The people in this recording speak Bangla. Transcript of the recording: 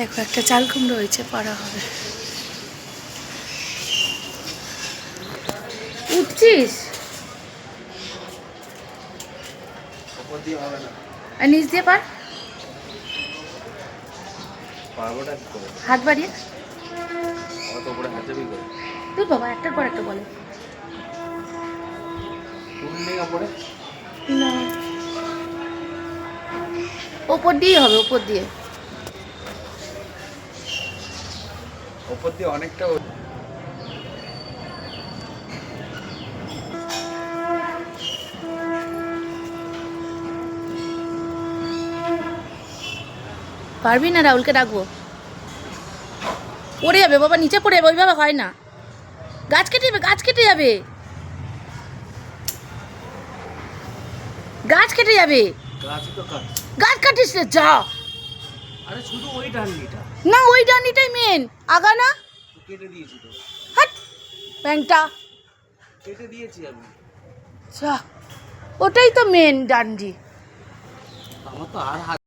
দেখো একটা চাল কুমড়ো হয়েছে, পাড়া হবে। উঠছিস আর নিচ দিয়ে পার, হাত বাড়িয়ে। তুই বাবা একটার পর একটা বলে না, ওপর দিয়ে হবে, ওপর দিয়ে অনেকটা। পারবি না? রাহুলকে ডাকবো, পড়ে যাবে বাবা, নিচে পড়ে যাবে, ওইভাবে হয় না, গাছ কেটে যাবে, গাছ কেটে যাবে, গাছ কেটে যাবে, গাছ কাটিস না, যা। আরে শুধু ওই ডান্ডিটা না, ওই ডান্ডিটাই মেন, আগা না কেটে দিয়েছি তো, হাট ব্যাংটা, কেটে দিয়েছি আমি। যা, ওটাই তো মেন ডান্ডি। আমার তো আর